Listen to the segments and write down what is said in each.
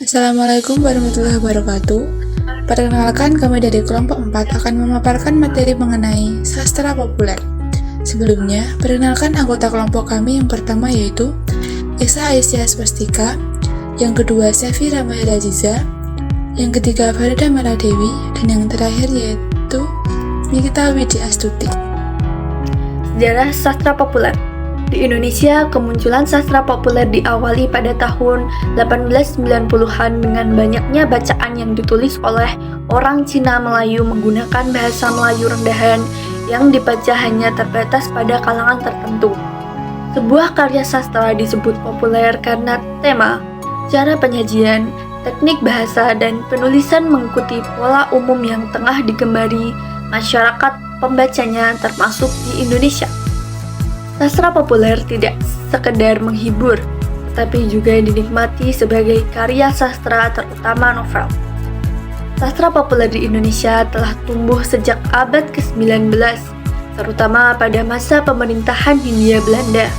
Assalamualaikum warahmatullahi wabarakatuh. Perkenalkan, kami dari kelompok 4 akan memaparkan materi mengenai sastra populer. Sebelumnya, perkenalkan anggota kelompok kami yang pertama yaitu Esa Aisyah Swastika, yang kedua Sefi Ramayana Aziza, yang ketiga Farida Maladewi, dan yang terakhir yaitu Nikita Widi Astuti. Sejarah sastra populer. Di Indonesia, kemunculan sastra populer diawali pada tahun 1890-an dengan banyaknya bacaan yang ditulis oleh orang Cina Melayu menggunakan bahasa Melayu rendahan yang dibaca hanya terbatas pada kalangan tertentu. Sebuah karya sastra disebut populer karena tema, cara penyajian, teknik bahasa, dan penulisan mengikuti pola umum yang tengah digemari masyarakat pembacanya termasuk di Indonesia. Sastra populer tidak sekedar menghibur, tetapi juga dinikmati sebagai karya sastra, terutama novel. Sastra populer di Indonesia telah tumbuh sejak abad ke-19, terutama pada masa pemerintahan Hindia Belanda.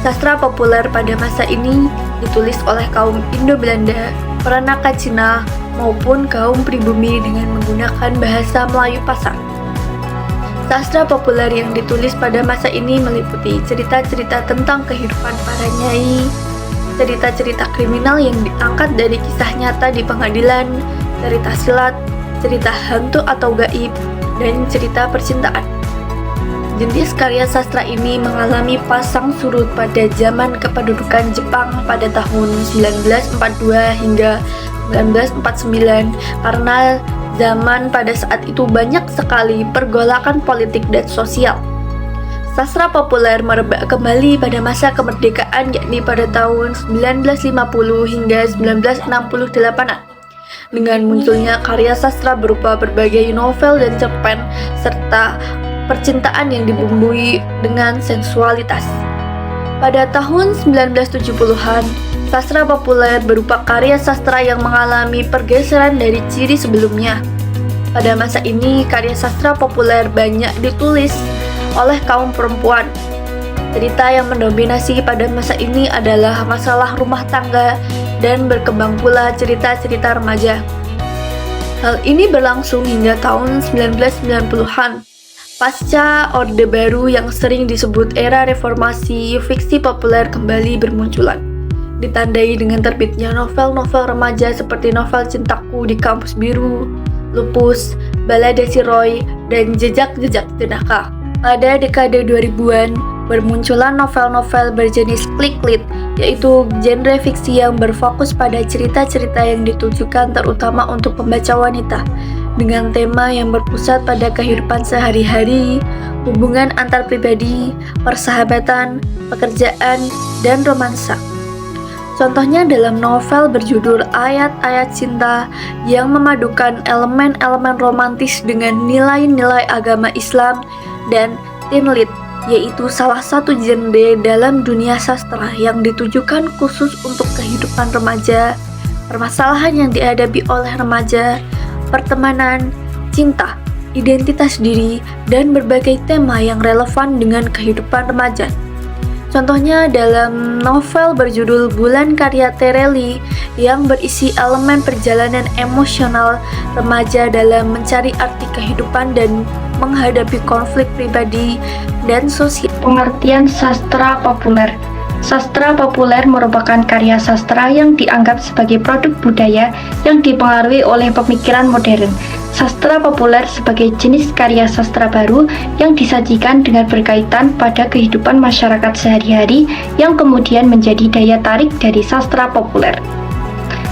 Sastra populer pada masa ini ditulis oleh kaum Indo-Belanda, peranaka Cina, maupun kaum pribumi dengan menggunakan bahasa Melayu pasar. Sastra populer yang ditulis pada masa ini meliputi cerita-cerita tentang kehidupan para nyai, cerita-cerita kriminal yang diangkat dari kisah nyata di pengadilan, cerita silat, cerita hantu atau gaib, dan cerita percintaan. Jenis karya sastra ini mengalami pasang surut pada zaman kependudukan Jepang pada tahun 1942 hingga 1949 karena zaman pada saat itu banyak sekali pergolakan politik dan sosial. Sastra populer merebak kembali pada masa kemerdekaan yakni pada tahun 1950 hingga 1968-an. Dengan munculnya karya sastra berupa berbagai novel dan cerpen serta percintaan yang dibumbui dengan sensualitas. Pada tahun 1970-an, sastra populer berupa karya sastra yang mengalami pergeseran dari ciri sebelumnya. Pada masa ini, karya sastra populer banyak ditulis oleh kaum perempuan. Cerita yang mendominasi pada masa ini adalah masalah rumah tangga dan berkembang pula cerita-cerita remaja. Hal ini berlangsung hingga tahun 1990-an. Pasca Orde Baru yang sering disebut era reformasi, fiksi populer kembali bermunculan. Ditandai dengan terbitnya novel-novel remaja seperti novel Cintaku di Kampus Biru, Lupus, Balada Si Roy, dan Jejak-Jejak Jenaka. Pada dekade 2000-an, bermunculan novel-novel berjenis click lit, yaitu genre fiksi yang berfokus pada cerita-cerita yang ditujukan terutama untuk pembaca wanita, dengan tema yang berpusat pada kehidupan sehari-hari, hubungan antar pribadi, persahabatan, pekerjaan, dan romansa. Contohnya dalam novel berjudul Ayat-Ayat Cinta yang memadukan elemen-elemen romantis dengan nilai-nilai agama Islam, dan teen lit, yaitu salah satu genre dalam dunia sastra yang ditujukan khusus untuk kehidupan remaja, permasalahan yang dihadapi oleh remaja, pertemanan, cinta, identitas diri, dan berbagai tema yang relevan dengan kehidupan remaja. Contohnya dalam novel berjudul Bulan karya Tereli yang berisi elemen perjalanan emosional remaja dalam mencari arti kehidupan dan menghadapi konflik pribadi dan sosial. Pengertian sastra populer. Sastra populer merupakan karya sastra yang dianggap sebagai produk budaya yang dipengaruhi oleh pemikiran modern. Sastra populer sebagai jenis karya sastra baru yang disajikan dengan berkaitan pada kehidupan masyarakat sehari-hari yang kemudian menjadi daya tarik dari sastra populer.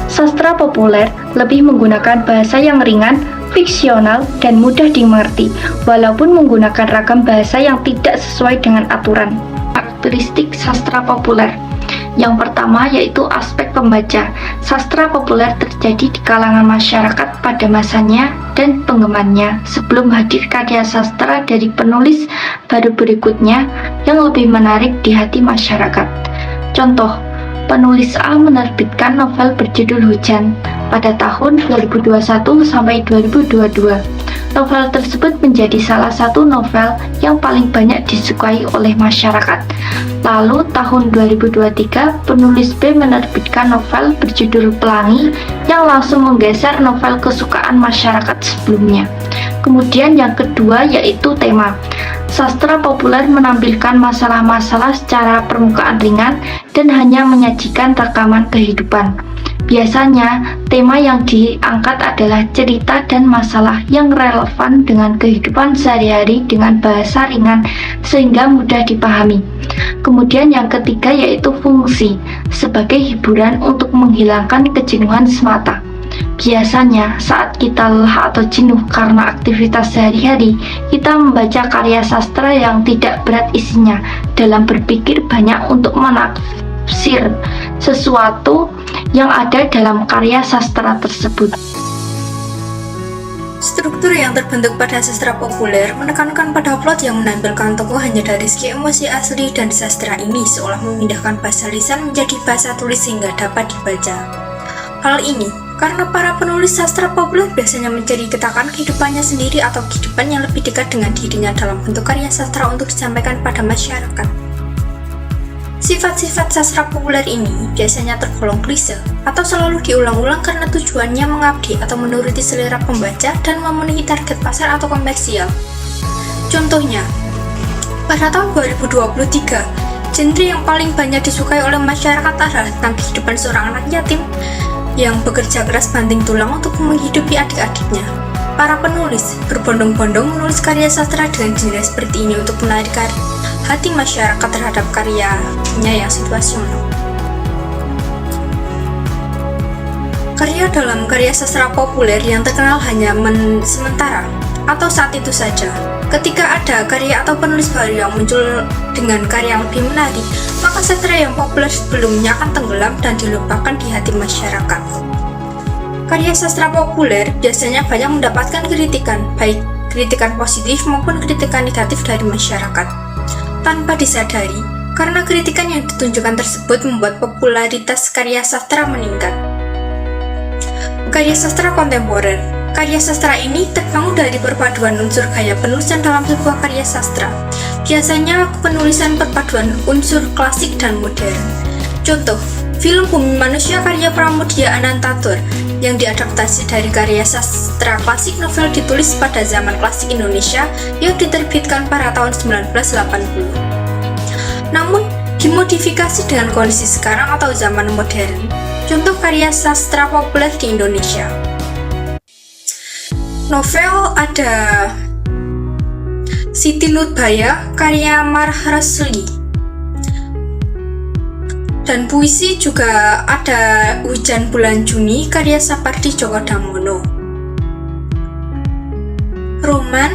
Sastra populer lebih menggunakan bahasa yang ringan, fiksional, dan mudah dimengerti, walaupun menggunakan ragam bahasa yang tidak sesuai dengan aturan. Karakteristik sastra populer. Yang pertama yaitu aspek pembaca. Sastra populer terjadi di kalangan masyarakat pada masanya dan penggemarnya sebelum hadir karya sastra dari penulis baru berikutnya yang lebih menarik di hati masyarakat. Contoh, penulis A menerbitkan novel berjudul Hujan pada tahun 2021 sampai 2022. Novel tersebut menjadi salah satu novel yang paling banyak disukai oleh masyarakat. Lalu tahun 2023, penulis B menerbitkan novel berjudul Pelangi yang langsung menggeser novel kesukaan masyarakat sebelumnya. Kemudian yang kedua yaitu tema. Sastra populer menampilkan masalah-masalah secara permukaan ringan dan hanya menyajikan rekaman kehidupan. Biasanya, tema yang diangkat adalah cerita dan masalah yang relevan dengan kehidupan sehari-hari dengan bahasa ringan sehingga mudah dipahami. Kemudian yang ketiga yaitu fungsi, sebagai hiburan untuk menghilangkan kejenuhan semata. Biasanya, saat kita lelah atau jenuh karena aktivitas sehari-hari, kita membaca karya sastra yang tidak berat isinya dalam berpikir banyak untuk menafsir sesuatu yang ada dalam karya sastra tersebut. Struktur yang terbentuk pada sastra populer menekankan pada plot yang menampilkan tokoh hanya dari segi emosi asli, dan sastra ini seolah memindahkan bahasa lisan menjadi bahasa tulis sehingga dapat dibaca. Hal ini karena para penulis sastra populer biasanya menceritakan kehidupannya sendiri atau kehidupan yang lebih dekat dengan dirinya dalam bentuk karya sastra untuk disampaikan pada masyarakat. Sifat-sifat sastra populer ini biasanya tergolong klise atau selalu diulang-ulang karena tujuannya mengabdi atau menuruti selera pembaca dan memenuhi target pasar atau komersial. Contohnya, pada tahun 2023, genre yang paling banyak disukai oleh masyarakat adalah tentang kehidupan seorang anak yatim yang bekerja keras banting tulang untuk menghidupi adik-adiknya. Para penulis berbondong-bondong menulis karya sastra dengan genre seperti ini untuk menarik hati masyarakat terhadap karyanya yang situasional. Karya dalam karya sastra populer yang terkenal hanya sementara atau saat itu saja. Ketika ada karya atau penulis baru yang muncul dengan karya yang lebih menarik, maka sastra yang populer sebelumnya akan tenggelam dan dilupakan di hati masyarakat. Karya sastra populer biasanya banyak mendapatkan kritikan, baik kritikan positif maupun kritikan negatif dari masyarakat. Tanpa disadari, karena kritikan yang ditunjukkan tersebut membuat popularitas karya sastra meningkat. Karya sastra kontemporer. Karya sastra ini terbangun dari perpaduan unsur gaya penulisan dalam sebuah karya sastra. Biasanya penulisan perpaduan unsur klasik dan modern. Contoh, film Bumi Manusia karya Pramudia Anantatur yang diadaptasi dari karya sastra klasik novel ditulis pada zaman klasik Indonesia yang diterbitkan pada tahun 1980. Namun, dimodifikasi dengan kondisi sekarang atau zaman modern. Contoh karya sastra populer di Indonesia. Novel ada Siti Nurbaya karya Marsali. Dan puisi juga ada Hujan Bulan Juni karya Sapardi Djoko Damono. Roman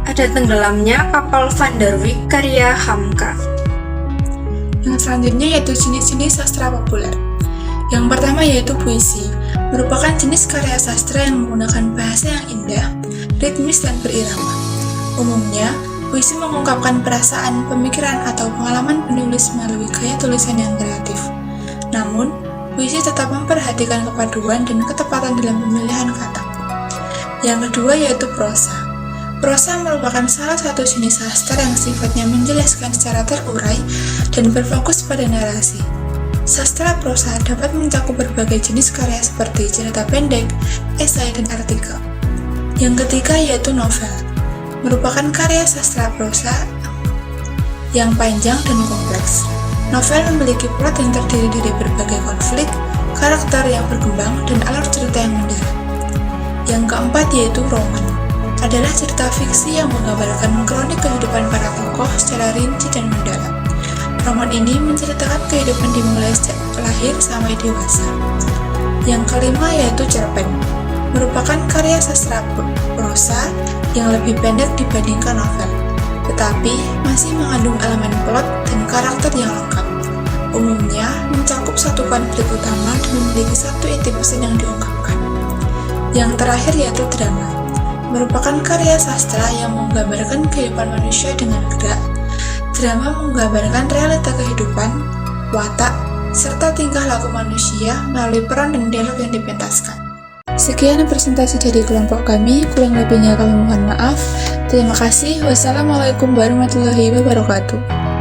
ada Tenggelamnya Kapal Van der Wijk karya Hamka. Yang selanjutnya yaitu jenis-jenis sastra populer. Yang pertama yaitu puisi, merupakan jenis karya sastra yang menggunakan bahasa yang indah, ritmis dan berirama. Umumnya, puisi mengungkapkan perasaan, pemikiran, atau pengalaman penulis melalui gaya tulisan yang kreatif. Namun, puisi tetap memperhatikan kepaduan dan ketepatan dalam pemilihan kata. Yang kedua yaitu prosa. Prosa merupakan salah satu jenis sastra yang sifatnya menjelaskan secara terurai dan berfokus pada narasi. Sastra prosa dapat mencakup berbagai jenis karya seperti cerita pendek, esai, dan artikel. Yang ketiga yaitu novel, merupakan karya sastra prosa yang panjang dan kompleks. Novel memiliki plot yang terdiri dari berbagai konflik, karakter yang berkembang, dan alur cerita yang mendalam. Yang keempat yaitu roman, adalah cerita fiksi yang menggambarkan kronik kehidupan para tokoh secara rinci dan mendalam. Roman ini menceritakan kehidupan dimulai sejak lahir sampai dewasa. Yang kelima yaitu cerpen, merupakan karya sastra prosa yang lebih pendek dibandingkan novel, tetapi masih mengandung elemen plot dan karakter yang lengkap. Umumnya mencakup satu konflik utama dan memiliki satu inti pesan yang diungkapkan. Yang terakhir yaitu drama, merupakan karya sastra yang menggambarkan kehidupan manusia dengan gerak. Drama menggambarkan realita kehidupan, watak, serta tingkah laku manusia melalui peran dan dialog yang dipentaskan. Sekian presentasi dari kelompok kami, kurang lebihnya kami mohon maaf. Terima kasih. Wassalamualaikum warahmatullahi wabarakatuh.